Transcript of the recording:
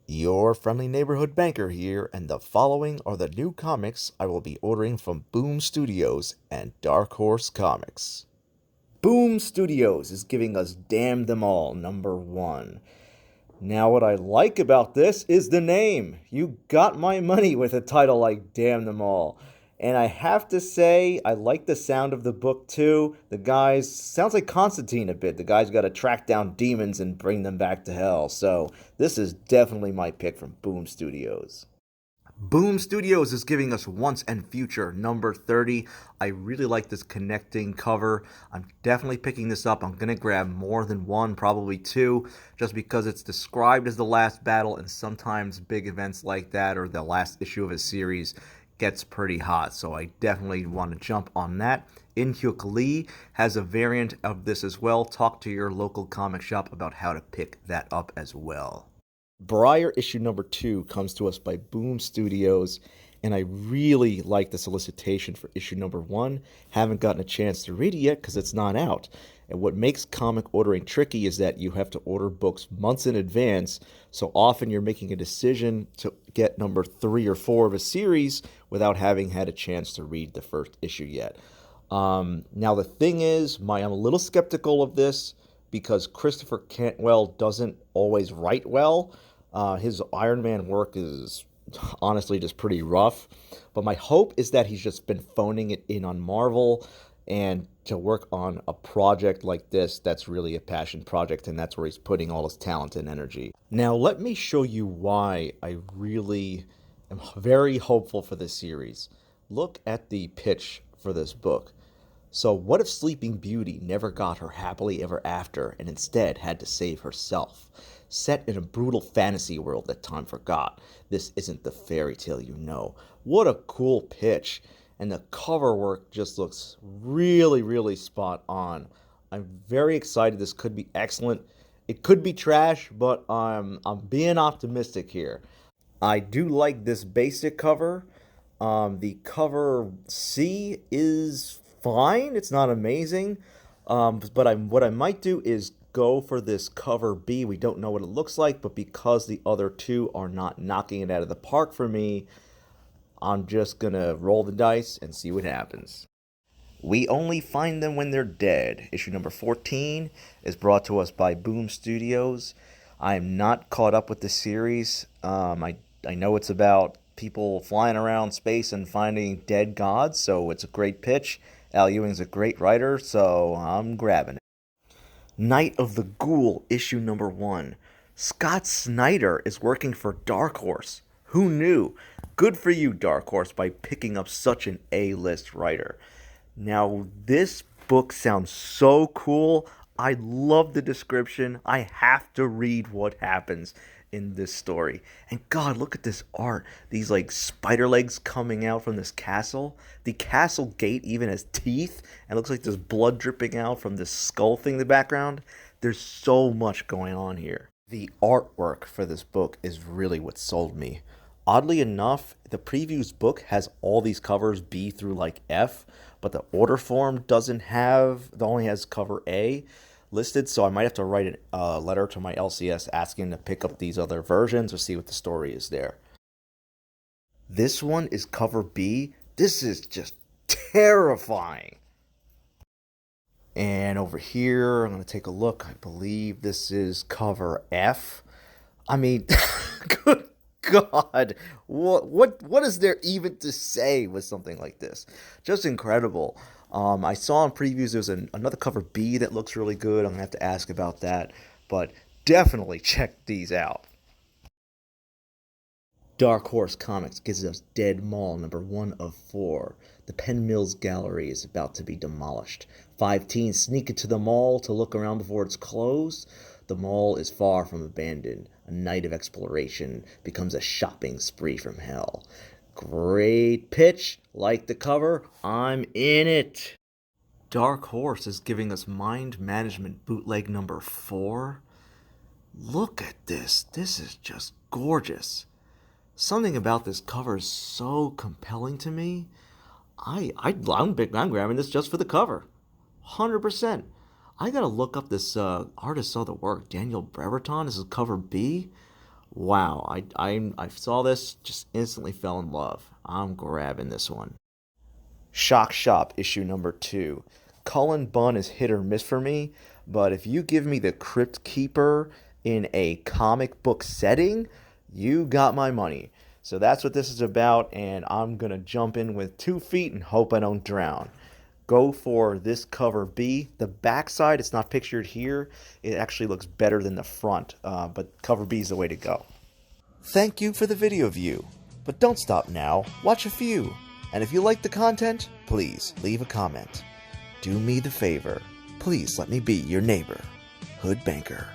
Your friendly neighborhood banker here, and the following are the new comics I will be ordering from Boom Studios and Darkhorse Comics. Boom Studios is giving us Damn Them All #1. Now, what I like about this is the name. You got my money with a title like Damn Them All. And I have to say, I like the sound of the book too. The guys sounds like Constantine a bit. The guy's got to track down demons and bring them back to hell. So, this is definitely my pick from Boom Studios. Boom Studios is giving us Once and Future #30. I really like this connecting cover. I'm definitely picking this up. I'm going to grab more than one, probably two, just because it's described as the last battle, and sometimes big events like that or the last issue of a series gets pretty hot. So I definitely want to jump on that. In Hyuk Lee has a variant of this as well. Talk to your local comic shop about how to pick that up as well. Briar issue #2 comes to us by Boom Studios, and I really like the solicitation for issue #1. Haven't gotten a chance to read it yet because it's not out. And what makes comic ordering tricky is that you have to order books months in advance, so often you're making a decision to get number 3 or 4 of a series without having had a chance to read the first issue yet. Now the thing is, I'm a little skeptical of this because Christopher Cantwell doesn't always write well. His Iron Man work is honestly just pretty rough. But my hope is that he's just been phoning it in on Marvel and to work on a project like this that's really a passion project, and that's where he's putting all his talent and energy. Now, let me show you why I really am very hopeful for this series. Look at the pitch for this book. So, what if Sleeping Beauty never got her happily ever after and instead had to save herself? Set in a brutal fantasy world that time forgot. This isn't the fairy tale you know. What a cool pitch. And the cover work just looks really, really spot on. I'm very excited. This could be excellent. It could be trash, but I'm being optimistic here. I do like this basic cover. The cover C is fine. It's not amazing. But what I might do is go for this cover B. We don't know what it looks like, but because the other two are not knocking it out of the park for me, I'm just gonna roll the dice and see what happens. We Only Find Them When They're Dead. Issue #14 is brought to us by Boom Studios. I am not caught up with the series. I know it's about people flying around space and finding dead gods, so it's a great pitch. Al Ewing's a great writer, so I'm grabbing it. Night of the Ghoul, issue #1. Scott Snyder is working for Darkhorse. Who knew? Good for you, Darkhorse, by picking up such an A-list writer. Now, this book sounds so cool. I love the description. I have to read what happens in this story. And God, look at this art. These like spider legs coming out from this castle. The castle gate even has teeth and looks like there's blood dripping out from this skull thing in the background. There's so much going on here. The artwork for this book is really what sold me. Oddly enough, the previews book has all these covers B through like F, but the order form doesn't have, it only has cover A listed, so I might have to write a letter to my LCS asking to pick up these other versions or see what the story is there. This one is cover B. This is just terrifying. And over here, I'm going to take a look. I believe this is cover F. I mean, good God, what is there even to say with something like this? Just incredible. I saw in previews there's another cover B that looks really good. I'm gonna have to ask about that, but definitely check these out. Dark Horse Comics gives us Dead Mall #1 of 4. The Penn Mills Gallery is about to be demolished. 5 teens sneak into the mall to look around before it's closed. The mall is far from abandoned. A night of exploration becomes a shopping spree from hell. Great pitch. Like the cover. I'm in it. Dark Horse is giving us Mind Management Bootleg #4. Look at this. This is just gorgeous. Something about this cover is so compelling to me. I'm grabbing this just for the cover. 100%. I gotta look up this artist saw the work. Daniel Brereton. This is cover B. Wow, I saw this, just instantly fell in love. I'm grabbing this one. Shock Shop issue number 2. Cullen Bunn is hit or miss for me, but if you give me the Crypt Keeper in a comic book setting, you got my money. So that's what this is about, and I'm gonna jump in with 2 feet and hope I don't drown. Go for this cover B. The backside, it's not pictured here. It actually looks better than the front, but cover B is the way to go. Thank you for the video view, but don't stop now, watch a few. And if you like the content, please leave a comment. Do me the favor, please let me be your neighbor, Hood Banker.